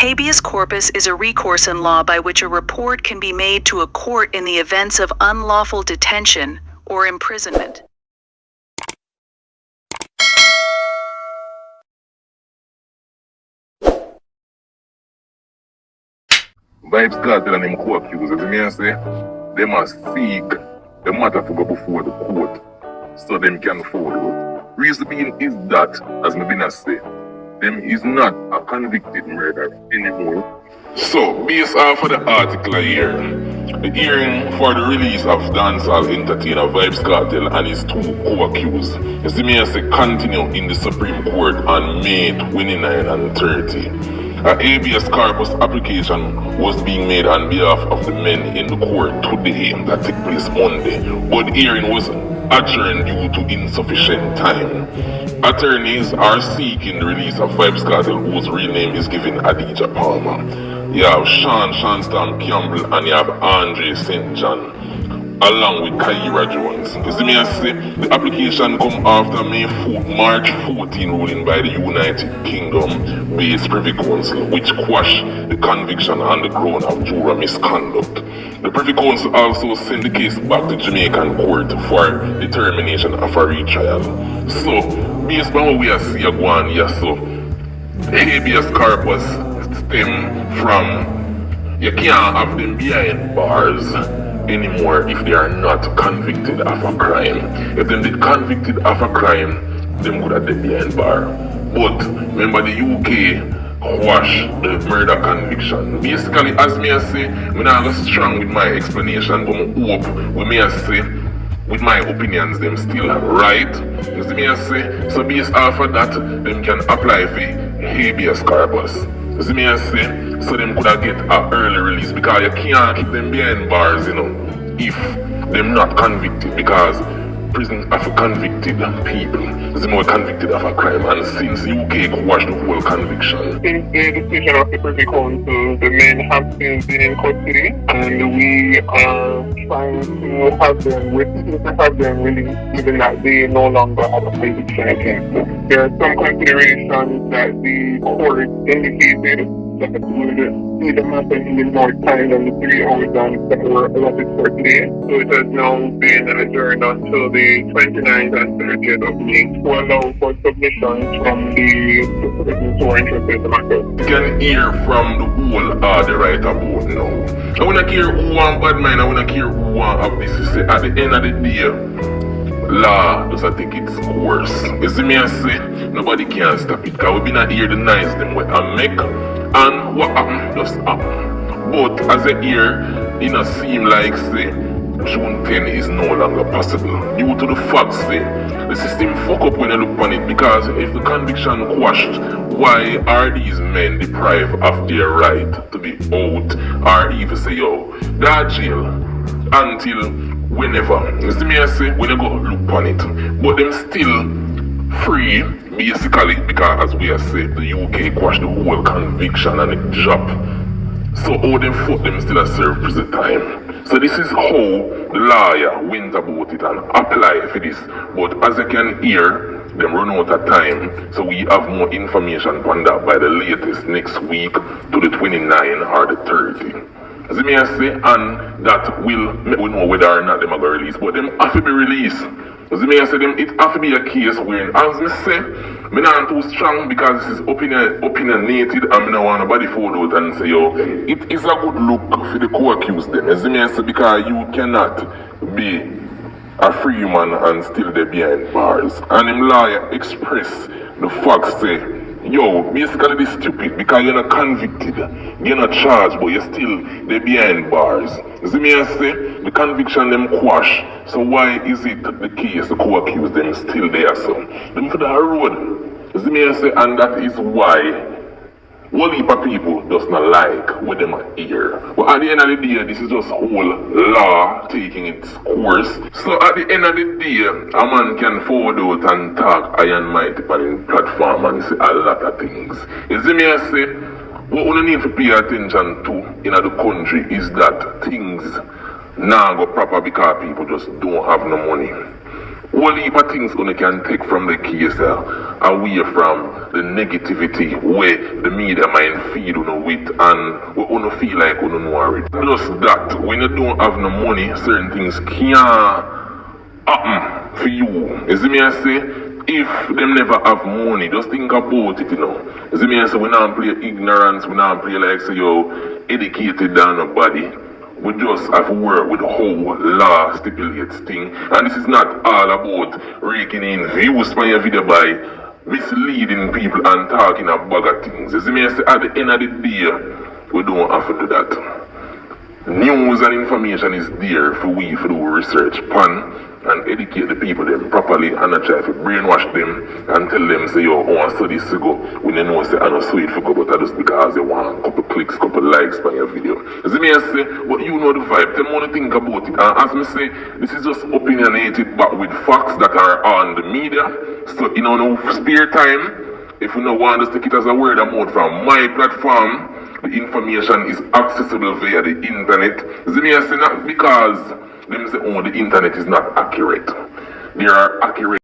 Habeas corpus is a recourse in law by which a report can be made to a court in the events of unlawful detention or imprisonment. Vybz Kartel and them co-accused, as me say, they must seek the matter to go before the court so them can forward. Reason being is that, as me been say, them is not a convicted murderer anymore. So, based off of the article here, the hearing for the release of dancehall entertainer Vybz Kartel and his two co-accused, you see me say, continue in the Supreme Court on May 29 and 30. A habeas corpus application was being made on behalf of the men in the court today that took place Monday, but the hearing was adjourned due to insufficient time. Attorneys are seeking the release of Vybz Kartel, whose real name is given Adija Palmer. You have Sean Stam Campbell and you have Andre St. John, along with Kyra Jones. You see me I say, the application come after March 14 ruling by the United Kingdom based Privy Council, which quashed the conviction on the ground of juror misconduct. The Privy Council also sent the case back to Jamaican Court for determination of a retrial. So, based on what we see go on here, so habeas corpus stem from you can't have them behind bars anymore if they are not convicted of a crime. If them did convicted of a crime, them could have been behind bar. But remember the UK quash the murder conviction. Basically, as me I say, I'm not go strong with my explanation, but I hope we may say with my opinions them still right. You see me I say? So based off of that, them can apply for habeas corpus. You see me I say? So them could have get an early release because you can't keep them behind bars, you know, if them not convicted, because prison of convicted people is more convicted of a crime, and since UK quashed the whole conviction. Since the decision of the Privy Council, the men have still been in custody, and we are trying to have them released, given that they no longer have a conviction against them. There are some considerations that the court indicated that would see the matter in more time than the 3 hours that were allotted for today. So it has now been adjourned until the 29th and 30th of May to allow for submissions from the persons who are interested in the matter. You can hear from the whole the right about now. I wanna hear who want bad mind, I wanna hear who want have this to say. At the end of the day, law does I think it's course. You see me I say, nobody can stop it, because we been here to nice them what I make, and what happen just happen. But as a year, it not seem like say June 10 is no longer possible due to the fact say the system fuck up when you look on it, because if the conviction quashed, why are these men deprived of their right to be out, or even say yo, that jail until whenever. You see me I say, when you go look on it, but them still free basically, because as we have said, the UK quashed the whole conviction and it dropped. So how them fuck them still serve prison time. So this is how the lawyer went about it and apply for this. But as you can hear, them run out of time, so we have more information on that by the latest next week to the 29 or the 30. As me I say, and that will make we know whether or not them are going to release, but them have to be released. As me I say, them it have to be a case where, as me say, me not too strong because this is opinionated, and me not want nobody fall out and say, yo, it is a good look for the co-accused them. As me I say, because you cannot be a free human and still there behind bars. And him lawyer express the facts say, yo, basically this stupid because you're not convicted, you're not charged, but you're still there behind bars. See me I say, the conviction them quash, so why is it the case the co-accused them still there, so them for the road. See me I say, and that is why whole heap of people does not like what them hear. But at the end of the day, this is just whole law taking its course. So at the end of the day, a man can forward out and talk iron mighty on his platform and say a lot of things. You see me I say, what we need to pay attention to in the country is that things now go proper because people just don't have no money. One heap of things you can take from the case away from the negativity where the media might feed you with and what you feel like you don't know it. Just that when you don't have no money, certain things can't happen for you. You see me I say? If them never have money, just think about it, you know. You see me I say we not play ignorance, we not play like say yo educated than nobody. We just have to work with the whole law stipulates thing. And this is not all about raking in views for your video by misleading people and talking about bag of things. You see me I say at the end of the day, we don't have to do that. News and information is there for we to do research pan and educate the people them properly and not try to brainwash them and tell them say yo I want to study this to go when they know say I don't sweet for go but that just because they want a couple clicks, couple likes on your video. You see me I say, but you know the vibe, tell me what to think about it. And as me say, this is just opinionated but with facts that are on the media. So you know no spare time, if you don't want to take it as a word of mouth from my platform, the information is accessible via the internet. You see me I say not because them say oh the internet is not accurate. There are accurate